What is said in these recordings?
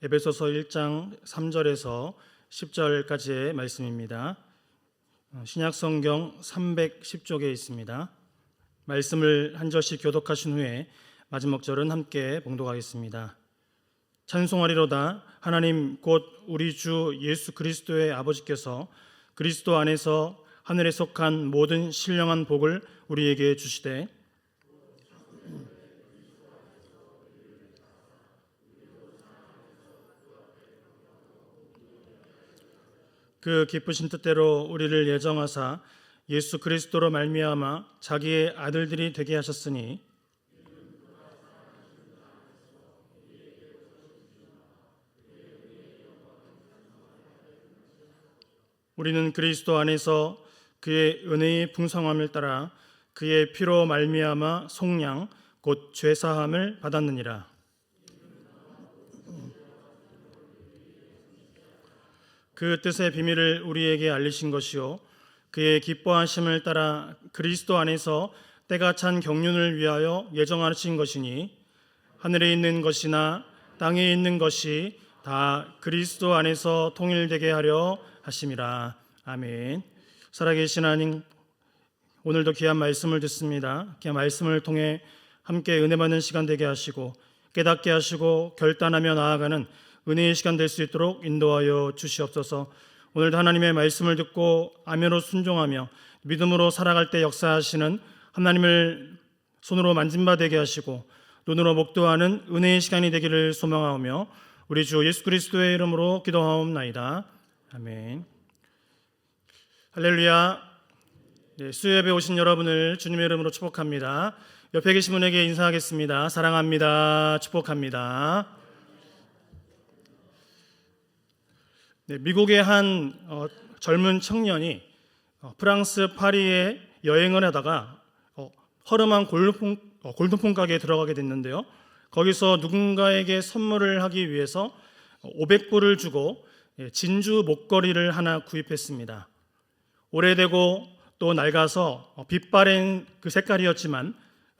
에베소서 1장 3절에서 10절까지의 말씀입니다. 신약성경 310쪽에 있습니다. 말씀을 한 절씩 교독하신 후에 마지막 절은 함께 봉독하겠습니다. 찬송하리로다. 하나님 곧 우리 주 예수 그리스도의 아버지께서 그리스도 안에서 하늘에 속한 모든 신령한 복을 우리에게 주시되 그 기쁘신 뜻대로 우리를 예정하사 예수 그리스도로 말미암아 자기의 아들들이 되게 하셨으니 우리는 그리스도 안에서 그의 은혜의 풍성함을 따라 그의 피로 말미암아 속량 곧 죄사함을 받았느니라. 그 뜻의 비밀을 우리에게 알리신 것이요 그의 기뻐하심을 따라 그리스도 안에서 때가 찬 경륜을 위하여 예정하신 것이니 하늘에 있는 것이나 땅에 있는 것이 다 그리스도 안에서 통일되게 하려 하심이라. 아멘. 살아계신 하나님, 오늘도 귀한 말씀을 듣습니다. 귀한 말씀을 통해 함께 은혜 받는 시간 되게 하시고 깨닫게 하시고 결단하며 나아가는 은혜의 시간 될 수 있도록 인도하여 주시옵소서. 오늘도 하나님의 말씀을 듣고 아멘으로 순종하며 믿음으로 살아갈 때 역사하시는 하나님을 손으로 만진 바 되게 하시고 눈으로 목도하는 은혜의 시간이 되기를 소망하며 우리 주 예수 그리스도의 이름으로 기도하옵나이다. 아멘. 할렐루야. 수요예배 오신 여러분을 주님의 이름으로 축복합니다. 옆에 계신 분에게 인사하겠습니다. 사랑합니다. 축복합니다. 미국의 한 젊은 청년이 프랑스 파리에 여행을 하다가 허름한 골동품 가게에 들어가게 됐는데요. 거기서 누군가에게 선물을 하기 위해서 500불을 주고 진주 목걸이를 하나 구입했습니다. 오래되고 또 낡아서 빛바랜 그 색깔이었지만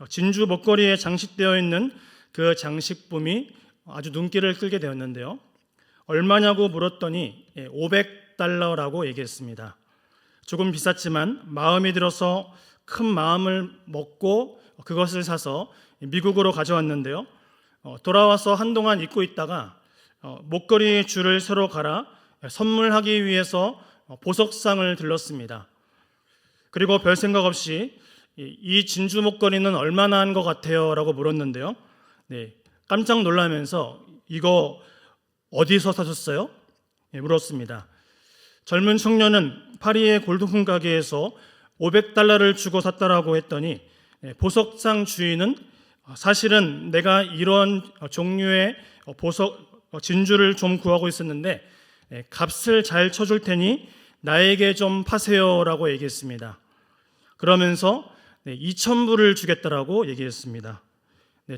진주 목걸이에 장식되어 있는 그 장식품이 아주 눈길을 끌게 되었는데요. 얼마냐고 물었더니 500달러라고 얘기했습니다. 조금 비쌌지만 마음이 들어서 큰 마음을 먹고 그것을 사서 미국으로 가져왔는데요. 돌아와서 한동안 입고 있다가 목걸이 줄을 새로 갈아 선물하기 위해서 보석상을 들렀습니다. 그리고 별 생각 없이 이 진주 목걸이는 얼마나 한 것 같아요? 라고 물었는데요. 깜짝 놀라면서 이거 어디서 사셨어요? 물었습니다. 젊은 청년은 파리의 골동품 가게에서 500달러를 주고 샀다라고 했더니 보석상 주인은 사실은 내가 이런 종류의 보석 진주를 좀 구하고 있었는데 값을 잘 쳐줄 테니 나에게 좀 파세요라고 얘기했습니다. 그러면서 2,000불을 주겠다라고 얘기했습니다.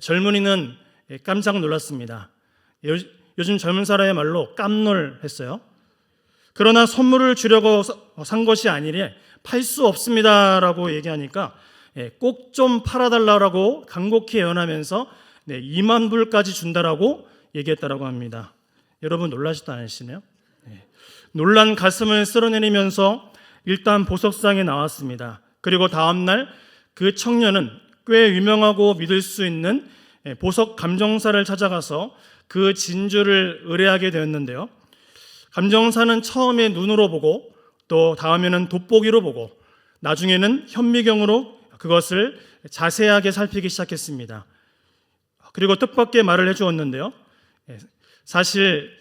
젊은이는 깜짝 놀랐습니다. 요즘 젊은 사람의 말로 깜놀했어요. 그러나 선물을 주려고 산 것이 아니래 팔 수 없습니다라고 얘기하니까 꼭 좀 팔아달라고 간곡히 애원하면서 2만 불까지 준다라고 얘기했다라고 합니다. 여러분 놀라시지 않으시네요? 놀란 가슴을 쓸어내리면서 일단 보석상에 나왔습니다. 그리고 다음날 그 청년은 꽤 유명하고 믿을 수 있는 보석 감정사를 찾아가서 그 진주를 의뢰하게 되었는데요. 감정사는 처음에 눈으로 보고 또 다음에는 돋보기로 보고 나중에는 현미경으로 그것을 자세하게 살피기 시작했습니다. 그리고 뜻밖의 말을 해주었는데요. 사실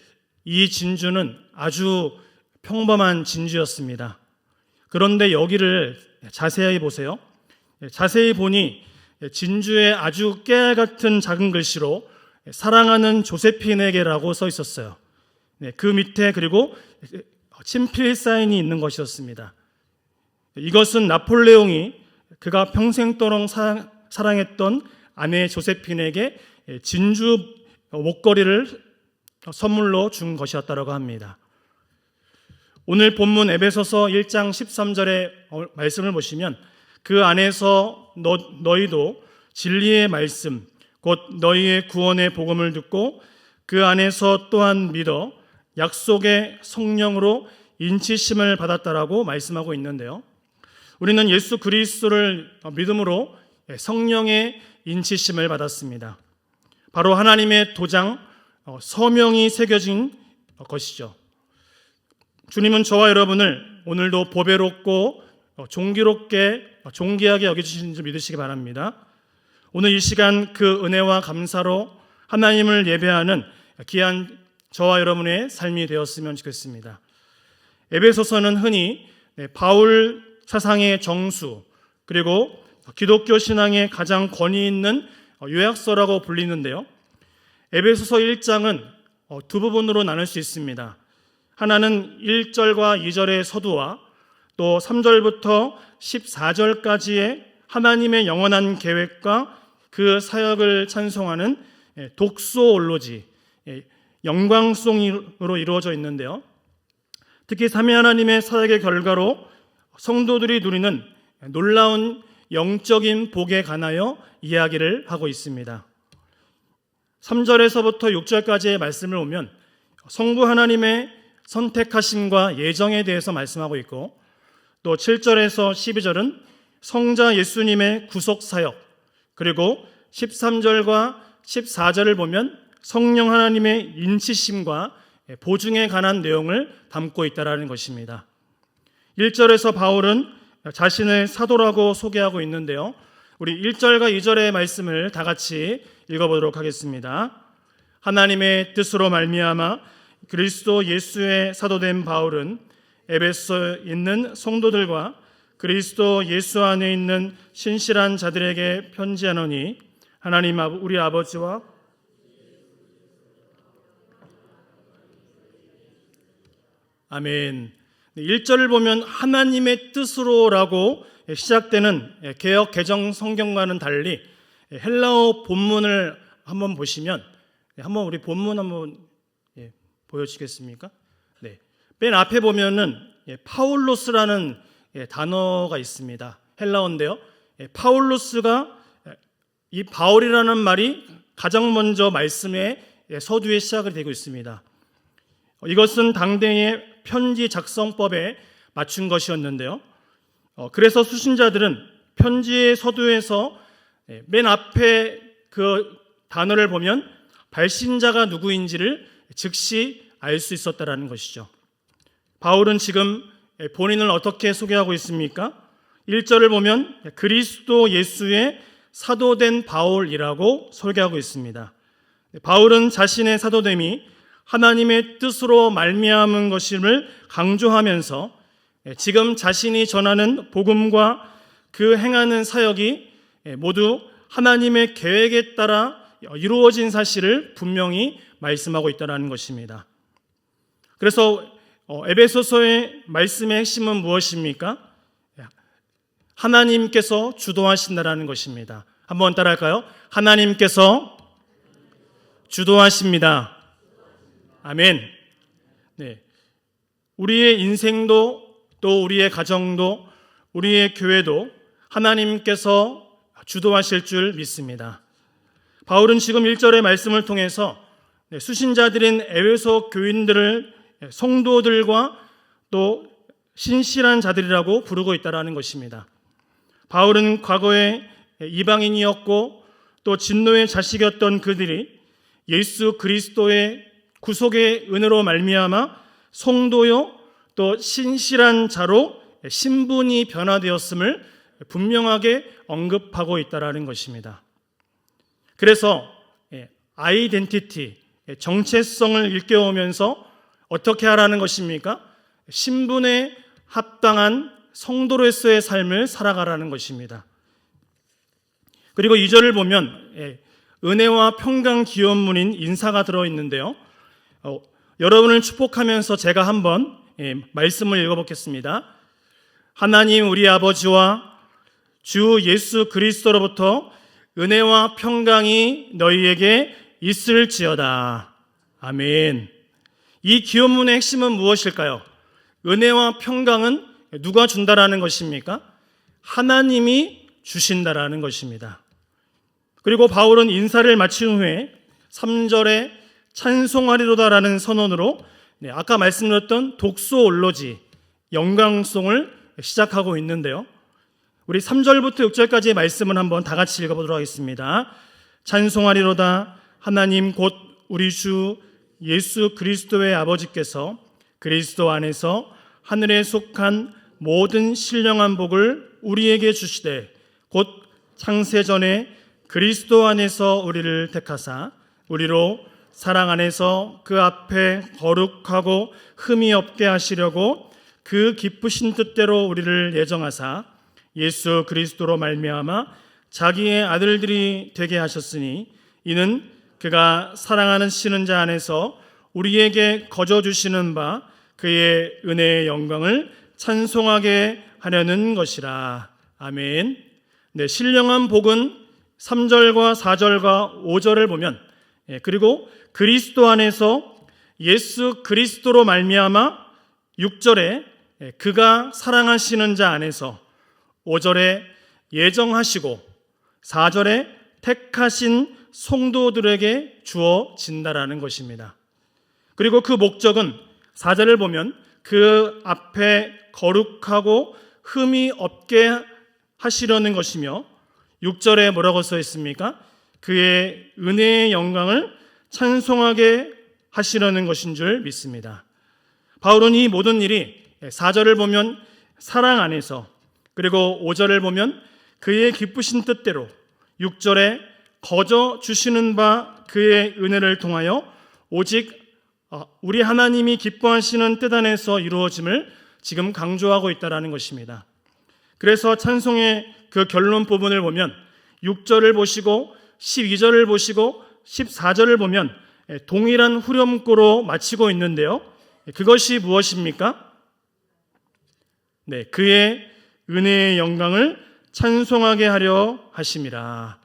이 진주는 아주 평범한 진주였습니다. 그런데 여기를 자세히 보세요. 자세히 보니 진주에 아주 깨알 같은 작은 글씨로 사랑하는 조세핀에게라고 써 있었어요. 그 밑에 그리고 친필 사인이 있는 것이었습니다. 이것은 나폴레옹이 그가 평생도록 사랑했던 아내 조세핀에게 진주 목걸이를 선물로 준 것이었다고 합니다. 오늘 본문 에베소서 1장 13절의 말씀을 보시면 그 안에서 너희도 진리의 말씀 곧 너희의 구원의 복음을 듣고 그 안에서 또한 믿어 약속의 성령으로 인치심을 받았다라고 말씀하고 있는데요. 우리는 예수 그리스도를 믿음으로 성령의 인치심을 받았습니다. 바로 하나님의 도장, 서명이 새겨진 것이죠. 주님은 저와 여러분을 오늘도 보배롭고 존귀하게 여겨주시는 줄 믿으시기 바랍니다. 오늘 이 시간 그 은혜와 감사로 하나님을 예배하는 귀한 저와 여러분의 삶이 되었으면 좋겠습니다. 에베소서는 흔히 바울 사상의 정수, 그리고 기독교 신앙의 가장 권위 있는 요약서라고 불리는데요. 에베소서 1장은 두 부분으로 나눌 수 있습니다. 하나는 1절과 2절의 서두와 또 3절부터 14절까지의 하나님의 영원한 계획과 그 사역을 찬송하는 독소올로지, 영광송으로 이루어져 있는데요. 특히 삼위 하나님의 사역의 결과로 성도들이 누리는 놀라운 영적인 복에 관하여 이야기를 하고 있습니다. 3절에서부터 6절까지의 말씀을 보면 성부 하나님의 선택하심과 예정에 대해서 말씀하고 있고, 또 7절에서 12절은 성자 예수님의 구속 사역, 그리고 13절과 14절을 보면 성령 하나님의 인치심과 보증에 관한 내용을 담고 있다는 것입니다. 1절에서 바울은 자신을 사도라고 소개하고 있는데요. 우리 1절과 2절의 말씀을 다 같이 읽어보도록 하겠습니다. 하나님의 뜻으로 말미암아 그리스도 예수의 사도된 바울은 에베소에 있는 성도들과 그리스도 예수 안에 있는 신실한 자들에게 편지하노니 하나님 우리 아버지와 아멘. 1절을 보면 하나님의 뜻으로라고 시작되는 개역 개정 성경과는 달리 헬라어 본문을 한번 보시면, 한번 우리 본문 한번 보여주시겠습니까? 네. 맨 앞에 보면은 파울로스라는 단어가 있습니다. 헬라어인데요. 파울로스가 이 바울이라는 말이 가장 먼저 말씀의 서두에 시작이 되고 있습니다. 이것은 당대의 편지 작성법에 맞춘 것이었는데요. 그래서 수신자들은 편지의 서두에서 맨 앞에 그 단어를 보면 발신자가 누구인지를 즉시 알 수 있었다라는 것이죠. 바울은 지금 본인을 어떻게 소개하고 있습니까? 1절을 보면 그리스도 예수의 사도된 바울이라고 소개하고 있습니다. 바울은 자신의 사도됨이 하나님의 뜻으로 말미암은 것임을 강조하면서 지금 자신이 전하는 복음과 그 행하는 사역이 모두 하나님의 계획에 따라 이루어진 사실을 분명히 말씀하고 있다는 것입니다. 그래서 에베소서의 말씀의 핵심은 무엇입니까? 하나님께서 주도하신다는 것입니다. 한번 따라할까요? 하나님께서 주도하십니다. 아멘. 네. 우리의 인생도 또 우리의 가정도 우리의 교회도 하나님께서 주도하실 줄 믿습니다. 바울은 지금 1절의 말씀을 통해서 수신자들인 에베소 교인들을 성도들과 또 신실한 자들이라고 부르고 있다는 것입니다. 바울은 과거에 이방인이었고 또 진노의 자식이었던 그들이 예수 그리스도의 구속의 은혜로 말미암아 성도요 또 신실한 자로 신분이 변화되었음을 분명하게 언급하고 있다는 것입니다. 그래서 아이덴티티, 정체성을 일깨우면서 어떻게 하라는 것입니까? 신분에 합당한 성도로서의 삶을 살아가라는 것입니다. 그리고 2절을 보면 은혜와 평강 기원문인 인사가 들어있는데요. 여러분을 축복하면서 제가 한번 말씀을 읽어보겠습니다. 하나님 우리 아버지와 주 예수 그리스도로부터 은혜와 평강이 너희에게 있을지어다. 아멘. 이 기원문의 핵심은 무엇일까요? 은혜와 평강은 누가 준다라는 것입니까? 하나님이 주신다라는 것입니다. 그리고 바울은 인사를 마친 후에 3절에 찬송하리로다라는 선언으로 아까 말씀드렸던 독소올로지 영광송을 시작하고 있는데요. 우리 3절부터 6절까지의 말씀을 한번 다 같이 읽어보도록 하겠습니다. 찬송하리로다 하나님 곧 우리 주 예수 그리스도의 아버지께서 그리스도 안에서 하늘에 속한 모든 신령한 복을 우리에게 주시되 곧 창세전에 그리스도 안에서 우리를 택하사 우리로 사랑 안에서 그 앞에 거룩하고 흠이 없게 하시려고 그 기쁘신 뜻대로 우리를 예정하사 예수 그리스도로 말미암아 자기의 아들들이 되게 하셨으니 이는 그가 사랑하는 자 안에서 우리에게 거저 주시는 바 그의 은혜의 영광을 찬송하게 하려는 것이라. 아멘. 신령한 복은 3절과 4절과 5절을 보면 그리고 그리스도 안에서 예수 그리스도로 말미암아 6절에 그가 사랑하시는 자 안에서 5절에 예정하시고 4절에 택하신 성도들에게 주어진다라는 것입니다. 그리고 그 목적은 4절을 보면 그 앞에 거룩하고 흠이 없게 하시려는 것이며 6절에 뭐라고 써 있습니까? 그의 은혜의 영광을 찬송하게 하시려는 것인 줄 믿습니다. 바울은 이 모든 일이 4절을 보면 사랑 안에서 그리고 5절을 보면 그의 기쁘신 뜻대로 6절에 거저 주시는 바 그의 은혜를 통하여 오직 우리 하나님이 기뻐하시는 뜻 안에서 이루어짐을 지금 강조하고 있다는 것입니다. 그래서 찬송의 그 결론 부분을 보면 6절을 보시고 12절을 보시고 14절을 보면 동일한 후렴구로 마치고 있는데요. 그것이 무엇입니까? 그의 은혜의 영광을 찬송하게 하려 하심이라.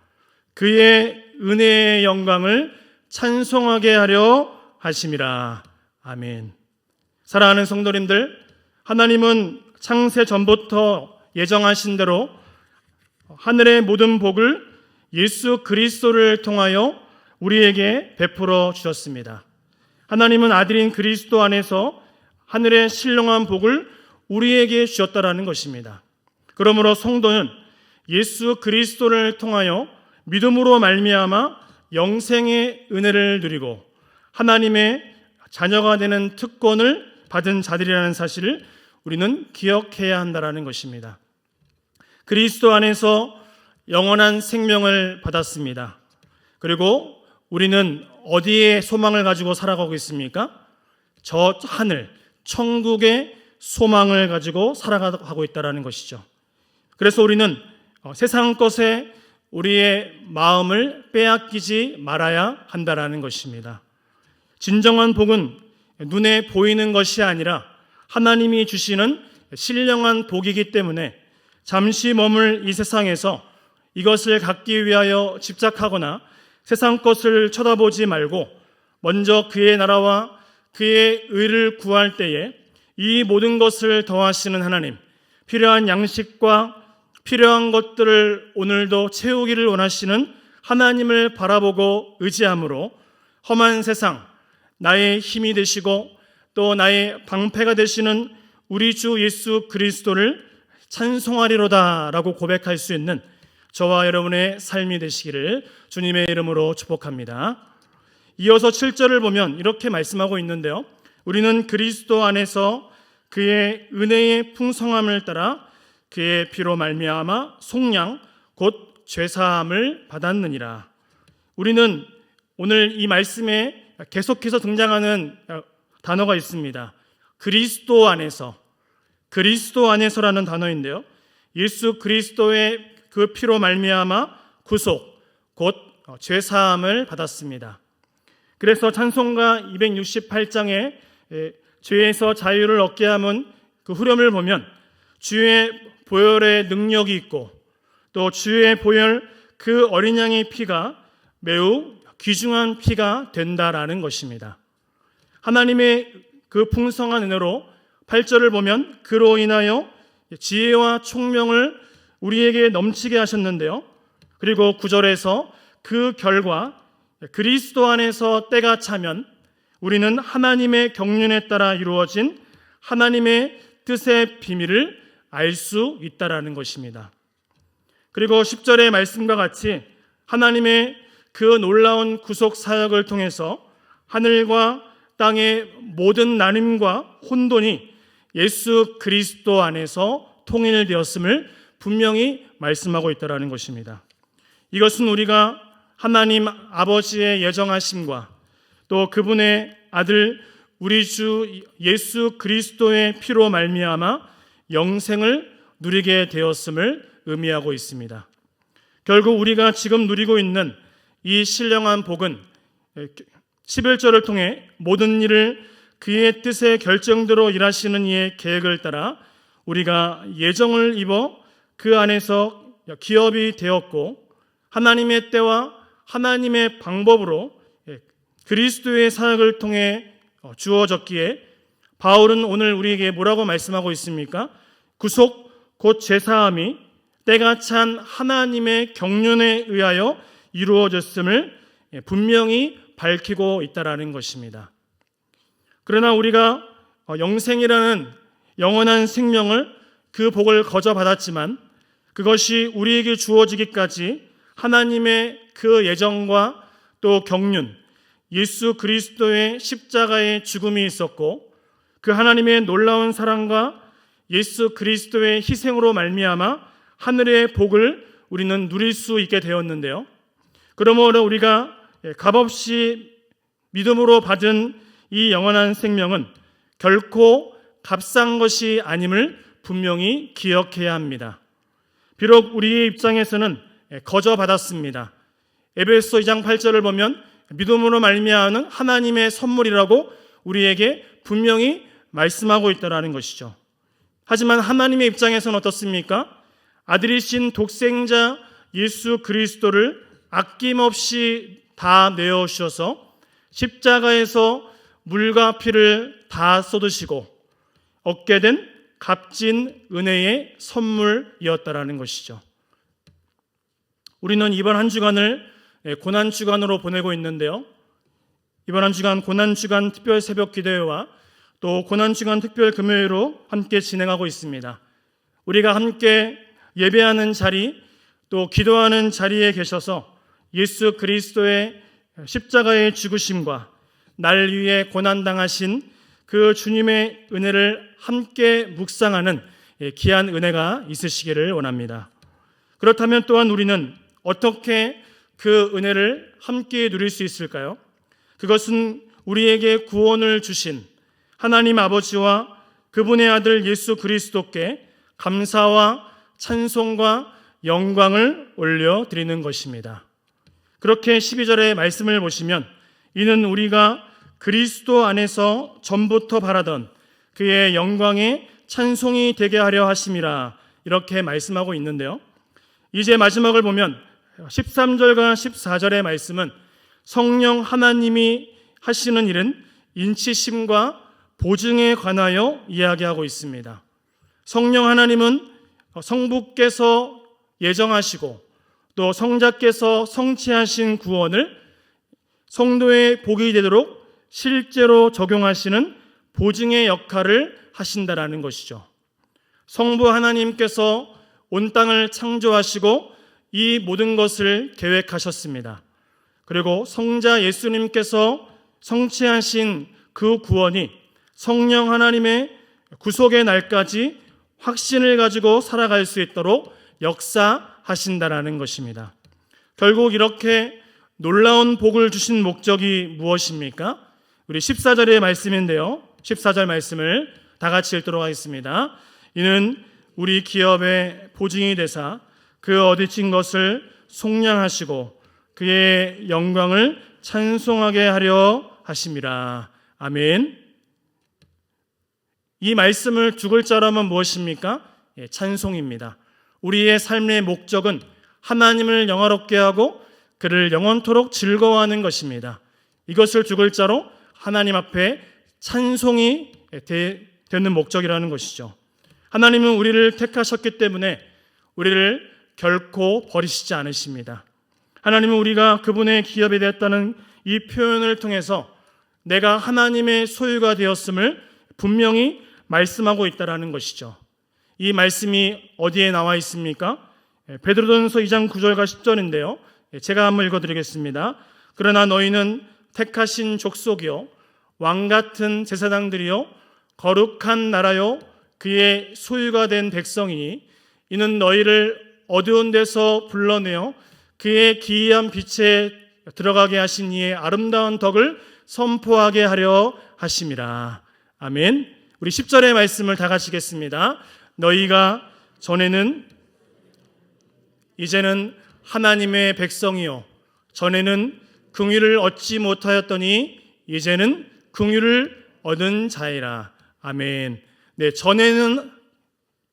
그의 은혜의 영광을 찬송하게 하려 하심이라. 아멘. 사랑하는 성도님들, 하나님은 창세 전부터 예정하신 대로 하늘의 모든 복을 예수 그리스도를 통하여 우리에게 베풀어 주셨습니다. 하나님은 아들인 그리스도 안에서 하늘의 신령한 복을 우리에게 주셨다라는 것입니다. 그러므로 성도는 예수 그리스도를 통하여 믿음으로 말미암아 영생의 은혜를 누리고 하나님의 자녀가 되는 특권을 받은 자들이라는 사실을 우리는 기억해야 한다는 것입니다. 그리스도 안에서 영원한 생명을 받았습니다. 그리고 우리는 어디에 소망을 가지고 살아가고 있습니까? 저 하늘, 천국의 소망을 가지고 살아가고 있다는 것이죠. 그래서 우리는 세상 것에 우리의 마음을 빼앗기지 말아야 한다는 것입니다. 진정한 복은 눈에 보이는 것이 아니라 하나님이 주시는 신령한 복이기 때문에 잠시 머물 이 세상에서 이것을 갖기 위하여 집착하거나 세상 것을 쳐다보지 말고 먼저 그의 나라와 그의 의를 구할 때에 이 모든 것을 더하시는 하나님, 필요한 양식과 필요한 것들을 오늘도 채우기를 원하시는 하나님을 바라보고 의지함으로 험한 세상, 나의 힘이 되시고 또 나의 방패가 되시는 우리 주 예수 그리스도를 찬송하리로다 라고 고백할 수 있는 저와 여러분의 삶이 되시기를 주님의 이름으로 축복합니다. 이어서 7절을 보면 이렇게 말씀하고 있는데요. 우리는 그리스도 안에서 그의 은혜의 풍성함을 따라 그의 피로 말미암아 속량 곧 죄사함을 받았느니라. 우리는 오늘 이 말씀에 계속해서 등장하는 단어가 있습니다. 그리스도 안에서라는 단어인데요. 예수 그리스도의 그 피로 말미암아 구속 곧 죄사함을 받았습니다. 그래서 찬송가 268장에 죄에서 자유를 얻게 함은 그 후렴을 보면 주의 보혈의 능력이 있고 또 주의 보혈 그 어린 양의 피가 매우 귀중한 피가 된다라는 것입니다. 하나님의 그 풍성한 은혜로 8절을 보면 그로 인하여 지혜와 총명을 우리에게 넘치게 하셨는데요. 그리고 9절에서 그 결과 그리스도 안에서 때가 차면 우리는 하나님의 경륜에 따라 이루어진 하나님의 뜻의 비밀을 알 수 있다라는 것입니다. 그리고 10절의 말씀과 같이 하나님의 그 놀라운 구속 사역을 통해서 하늘과 땅의 모든 나눔과 혼돈이 예수 그리스도 안에서 통일되었음을 분명히 말씀하고 있다는 것입니다. 이것은 우리가 하나님 아버지의 예정하심과 또 그분의 아들 우리 주 예수 그리스도의 피로 말미암아 영생을 누리게 되었음을 의미하고 있습니다. 결국 우리가 지금 누리고 있는 이 신령한 복은 11절을 통해 모든 일을 그의 뜻의 결정대로 일하시는 이의 계획을 따라 우리가 예정을 입어 그 안에서 기업이 되었고 하나님의 때와 하나님의 방법으로 그리스도의 사역을 통해 주어졌기에 바울은 오늘 우리에게 뭐라고 말씀하고 있습니까? 구속 곧 제사함이 때가 찬 하나님의 경륜에 의하여 이루어졌음을 분명히 밝히고 있다라는 것입니다. 그러나 우리가 영생이라는 영원한 생명을 그 복을 거저 받았지만 그것이 우리에게 주어지기까지 하나님의 그 예정과 또 경륜, 예수 그리스도의 십자가의 죽음이 있었고 그 하나님의 놀라운 사랑과 예수 그리스도의 희생으로 말미암아 하늘의 복을 우리는 누릴 수 있게 되었는데요. 그러므로 우리가 값없이 믿음으로 받은 이 영원한 생명은 결코 값싼 것이 아님을 분명히 기억해야 합니다. 비록 우리의 입장에서는 거저 받았습니다. 에베소 2장 8절을 보면 믿음으로 말미암는 하나님의 선물이라고 우리에게 분명히 말씀하고 있다는 것이죠. 하지만 하나님의 입장에서는 어떻습니까? 아들이신 독생자 예수 그리스도를 아낌없이 다 내어주셔서 십자가에서 물과 피를 다 쏟으시고 얻게 된 값진 은혜의 선물이었다라는 것이죠. 우리는 이번 한 주간을 고난주간으로 보내고 있는데요. 이번 한 주간 고난주간 특별 새벽 기도회와 또 고난주간 특별 금요일로 함께 진행하고 있습니다. 우리가 함께 예배하는 자리 또 기도하는 자리에 계셔서 예수 그리스도의 십자가의 죽으심과 날 위해 고난당하신 그 주님의 은혜를 함께 묵상하는 귀한 은혜가 있으시기를 원합니다. 그렇다면 또한 우리는 어떻게 그 은혜를 함께 누릴 수 있을까요? 그것은 우리에게 구원을 주신 하나님 아버지와 그분의 아들 예수 그리스도께 감사와 찬송과 영광을 올려드리는 것입니다. 그렇게 12절의 말씀을 보시면 이는 우리가 그리스도 안에서 전부터 바라던 그의 영광의 찬송이 되게 하려 하심이라 이렇게 말씀하고 있는데요. 이제 마지막을 보면 13절과 14절의 말씀은 성령 하나님이 하시는 일은 인치심과 보증에 관하여 이야기하고 있습니다. 성령 하나님은 성부께서 예정하시고 또 성자께서 성취하신 구원을 성도의 복이 되도록 실제로 적용하시는 보증의 역할을 하신다라는 것이죠. 성부 하나님께서 온 땅을 창조하시고 이 모든 것을 계획하셨습니다. 그리고 성자 예수님께서 성취하신 그 구원이 성령 하나님의 구속의 날까지 확신을 가지고 살아갈 수 있도록 역사하신다라는 것입니다. 결국 이렇게 놀라운 복을 주신 목적이 무엇입니까? 우리 14절의 말씀인데요. 14절 말씀을 다 같이 읽도록 하겠습니다. 이는 우리 기업의 보증이 되사 그 얻으신 것을 속량하시고 그의 영광을 찬송하게 하려 하심이라. 아멘. 이 말씀을 두 글자로 하면 무엇입니까? 찬송입니다. 우리의 삶의 목적은 하나님을 영화롭게 하고 그를 영원토록 즐거워하는 것입니다. 이것을 두 글자로 하나님 앞에 찬송이 되는 목적이라는 것이죠. 하나님은 우리를 택하셨기 때문에 우리를 결코 버리시지 않으십니다. 하나님은 우리가 그분의 기업이 되었다는 이 표현을 통해서 내가 하나님의 소유가 되었음을 분명히 말씀하고 있다는 것이죠. 이 말씀이 어디에 나와 있습니까? 베드로전서 2장 9절과 10절인데요. 제가 한번 읽어드리겠습니다. 그러나 너희는 택하신 족속이요 왕같은 제사장들이요 거룩한 나라요 그의 소유가 된 백성이니 이는 너희를 어두운 데서 불러내어 그의 기이한 빛에 들어가게 하신 이의 아름다운 덕을 선포하게 하려 하심이라. 아멘. 우리 10절의 말씀을 다 같이 읽겠습니다. 너희가 전에는 이제는 하나님의 백성이요 전에는 긍휼을 얻지 못하였더니 이제는 긍휼을 얻은 자이라. 아멘. 네, 전에는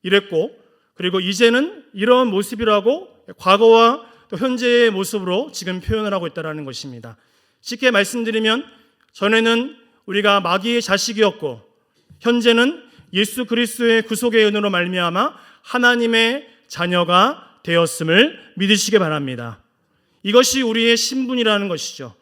이랬고 그리고 이제는 이런 모습이라고 과거와 또 현재의 모습으로 지금 표현을 하고 있다는 것입니다. 쉽게 말씀드리면 전에는 우리가 마귀의 자식이었고 현재는 예수 그리스도의 구속의 은혜로 말미암아 하나님의 자녀가 되었음을 믿으시기 바랍니다. 이것이 우리의 신분이라는 것이죠.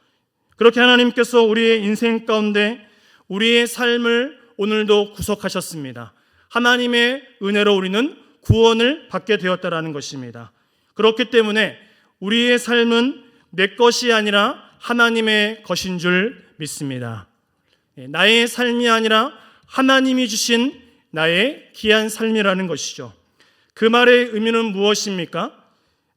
그렇게 하나님께서 우리의 인생 가운데 우리의 삶을 오늘도 구속하셨습니다. 하나님의 은혜로 우리는 구원을 받게 되었다는 것입니다. 그렇기 때문에 우리의 삶은 내 것이 아니라 하나님의 것인 줄 믿습니다. 나의 삶이 아니라 하나님이 주신 나의 귀한 삶이라는 것이죠. 그 말의 의미는 무엇입니까?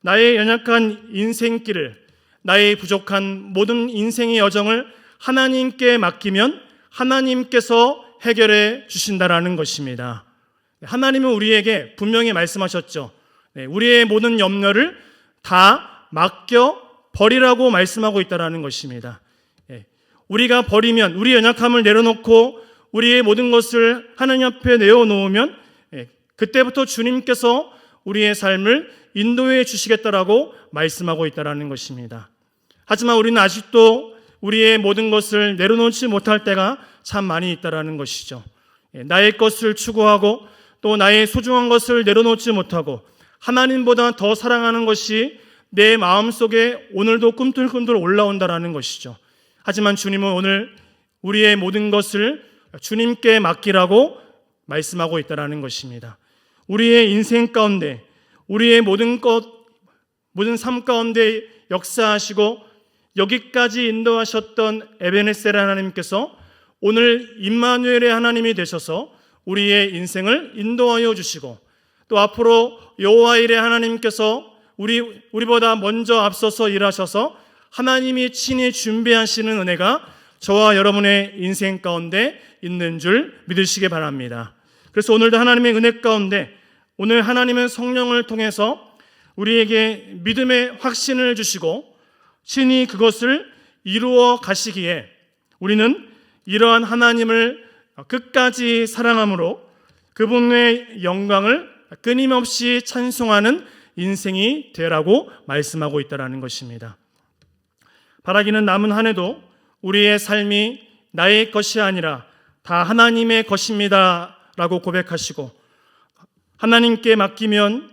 나의 연약한 인생길을, 나의 부족한 모든 인생의 여정을 하나님께 맡기면 하나님께서 해결해 주신다라는 것입니다. 하나님은 우리에게 분명히 말씀하셨죠. 우리의 모든 염려를 다 맡겨 버리라고 말씀하고 있다는 것입니다. 우리가 버리면, 우리 연약함을 내려놓고 우리의 모든 것을 하나님 앞에 내어놓으면 그때부터 주님께서 우리의 삶을 인도해 주시겠다라고 말씀하고 있다는 것입니다. 하지만 우리는 아직도 우리의 모든 것을 내려놓지 못할 때가 참 많이 있다는 것이죠. 나의 것을 추구하고 또 나의 소중한 것을 내려놓지 못하고 하나님보다 더 사랑하는 것이 내 마음속에 오늘도 꿈틀꿈틀 올라온다는 것이죠. 하지만 주님은 오늘 우리의 모든 것을 주님께 맡기라고 말씀하고 있다는 것입니다. 우리의 인생 가운데 우리의 모든 삶 가운데 역사하시고 여기까지 인도하셨던 에베네셀 하나님께서 오늘 임마누엘의 하나님이 되셔서 우리의 인생을 인도하여 주시고 또 앞으로 여호와일의 하나님께서 우리보다 먼저 앞서서 일하셔서 하나님이 친히 준비하시는 은혜가 저와 여러분의 인생 가운데 있는 줄 믿으시기 바랍니다. 그래서 오늘도 하나님의 은혜 가운데 오늘 하나님은 성령을 통해서 우리에게 믿음의 확신을 주시고 친히 그것을 이루어 가시기에 우리는 이러한 하나님을 끝까지 사랑함으로 그분의 영광을 끊임없이 찬송하는 인생이 되라고 말씀하고 있다는 것입니다. 바라기는 남은 한 해도 우리의 삶이 나의 것이 아니라 다 하나님의 것입니다 라고 고백하시고 하나님께 맡기면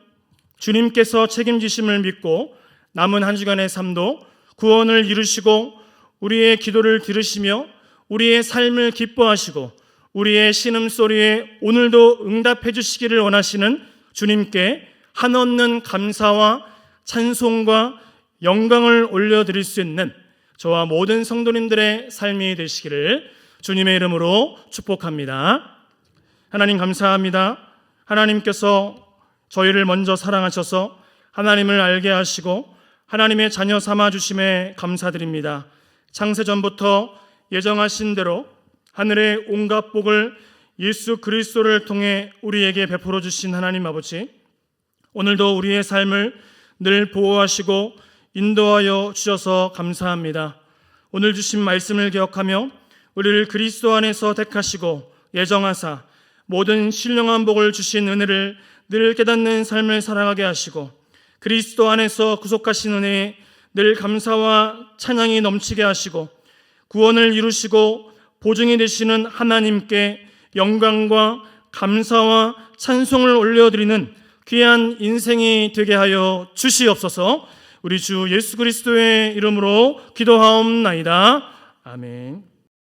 주님께서 책임지심을 믿고 남은 한 주간의 삶도 구원을 이루시고 우리의 기도를 들으시며 우리의 삶을 기뻐하시고 우리의 신음소리에 오늘도 응답해 주시기를 원하시는 주님께 한없는 감사와 찬송과 영광을 올려드릴 수 있는 저와 모든 성도님들의 삶이 되시기를 주님의 이름으로 축복합니다. 하나님 감사합니다. 하나님께서 저희를 먼저 사랑하셔서 하나님을 알게 하시고 하나님의 자녀 삼아 주심에 감사드립니다. 창세전부터 예정하신 대로 하늘의 온갖 복을 예수 그리스도를 통해 우리에게 베풀어 주신 하나님 아버지, 오늘도 우리의 삶을 늘 보호하시고 인도하여 주셔서 감사합니다. 오늘 주신 말씀을 기억하며 우리를 그리스도 안에서 택하시고 예정하사 모든 신령한 복을 주신 은혜를 늘 깨닫는 삶을 살아가게 하시고 그리스도 안에서 구속하신 은혜에 늘 감사와 찬양이 넘치게 하시고 구원을 이루시고 보증이 되시는 하나님께 영광과 감사와 찬송을 올려드리는 귀한 인생이 되게 하여 주시옵소서. 우리 주 예수 그리스도의 이름으로 기도하옵나이다. 아멘.